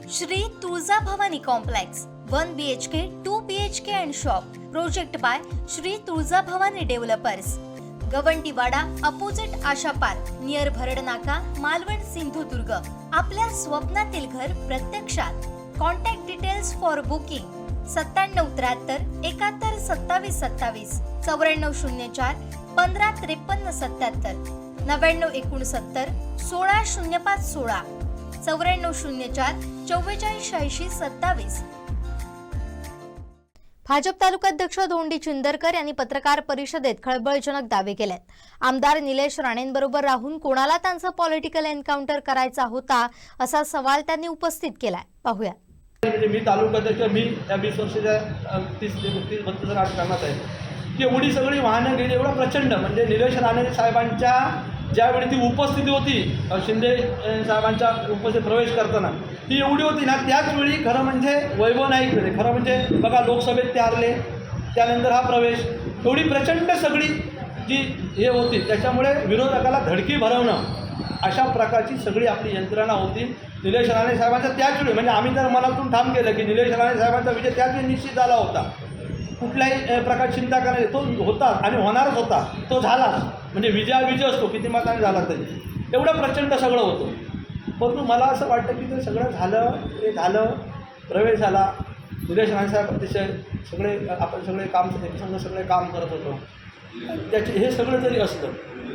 Shri Tuljabhavani complex 1 BHK 2 BHK and shop project by Shri Tuljabhavani developers Gawantiwada opposite Asha park near Bharadnaka Malvan Sindhudurg. आपल्या स्वप्नातील घर प्रत्यक्षात। Contact details for booking 9773 71 27 27 9404 15 53 77 9969 16 05 16 9404 44 86 27। Bhajap तालुकाध्यक्ष धोंडी चिंदरकर यांनी पत्रकार परिषदेत खळबळजनक दावे केलेत। आमदार निलेश राणेंबरोबर राहून कोणाला त्यांचा पॉलिटिकल एन्काउंटर करायचा होता असा सवाल त्यांनी उपस्थित केलाय। पाहूया। मी तालुकाध्यक्ष मी या 20 वर्षाच्या 30-32 राजकारणात आहे की एवढी सगळी वाहनं गेली, एवढा प्रचंड म्हणजे निलेश राणे साहेबांच्या ज्यावेळी ती उपस्थिती होती, शिंदे साहेबांच्या उपस्थितीत प्रवेश करताना ती एवढी होती ना, त्याच वेळी खरं म्हणजे वैभव नाईक होते। खरं म्हणजे बघा लोकसभेत ते हरले, त्यानंतर हा प्रवेश, एवढी प्रचंड सगळी जी हे होती त्याच्यामुळे विरोधकाला धडकी भरवणं अशा प्रकारची सगळी आपली यंत्रणा होती। निलेश राणे साहेबांचा त्याच वेळी म्हणजे आम्ही तर मनातून ठाम केलं की निलेश राणे साहेबांचा विजय त्याच वेळी निश्चित झाला होता, कुठल्याही प्रकारची चिंता करायची तो होता आणि होणारच होता, तो झाला म्हणजे विजय असतो किती मताने झाला तरी, एवढं प्रचंड सगळं होतं। परंतु मला असं वाटतं की ते सगळं झालं, ते झालं, प्रवेश झाला, निलेश राणे साहेब अतिशय सगळे आपण सगळे काम एकसंग सगळे काम करत होतो, त्याचे हे सगळं जरी असलं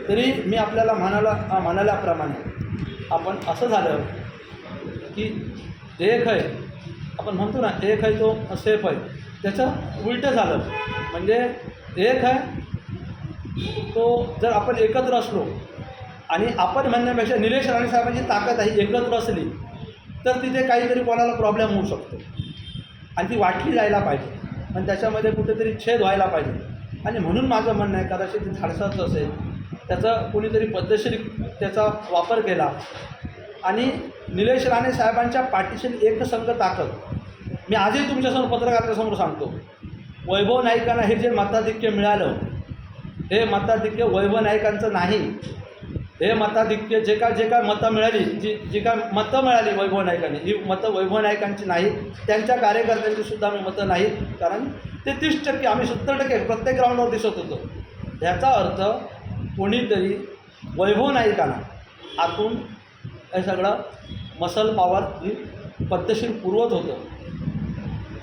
तरी मी आपल्याला म्हणाल्याप्रमाणे आपण असं झालं की एक आहे आपण म्हणतो ना, एक आहे तो सेफ आहे, त्याचं उलटं झालं म्हणजे एक आहे तो जर आपण एकत्र असलो आणि आपण म्हणण्यापेक्षा निलेश राणे साहेबांची ताकद आहे एकत्र असली तर तिथे काहीतरी कोणाला प्रॉब्लेम होऊ शकतो आणि ती वाटली जायला पाहिजे पण त्याच्यामध्ये कुठेतरी छेद व्हायला पाहिजे। आणि म्हणून माझं म्हणणं आहे कदाचित ते धाडसाचं असेल, त्याचा कोणीतरी पद्धतशीर त्याचा वापर केला आणि निलेश राणे साहेबांच्या पाठीशी एकसंघ ताकद मी आजही तुमच्यासमोर पत्रकारांसमोर सांगतो, वैभव नाईकांना हे जे मताधिक्य मिळालं हे मताधिक्य वैभव नाईकांचं नाही, हे मताधिक्य जे काय मतं मिळाली जी काय मतं मिळाली वैभव नाईकांनी ही मतं वैभव नाईकांची नाही, त्यांच्या कार्यकर्त्यांची सुद्धा मी मतं नाही, कारण ते 30% आम्ही 70% प्रत्येक ग्राउंडवर दिसत होतो। ह्याचा अर्थ कोणीतरी वैभव नाईकांना आतून हे सगळं मसल पॉवर ही पद्धतशीर पुरवत होतं,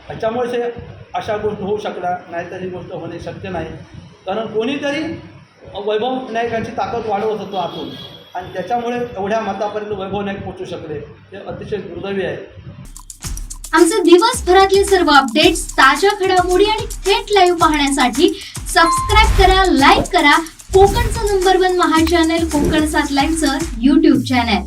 त्याच्यामुळे हे अशा गोष्टी होऊ शकल्या, नाहीतर ही गोष्ट होणे शक्य नाही, कारण कोणीतरी वैभव नाईकांची ताकद वाढवत होतो आतून आणि त्याच्यामुळे एवढ्या मतापर्यंत वैभव नाईक पोहोचू शकले, हे अतिशय दुर्दैवी आहे। आमचे दिवसभरातले सर्व अपडेट्स, ताज्या घडामोडी आणि थेट लाईव्ह पाहण्यासाठी सबस्क्राईब करा, लाईक करा कोकणचं नंबर 1 महा चॅनल कोकण 7 लाईव्हचं YouTube चॅनल।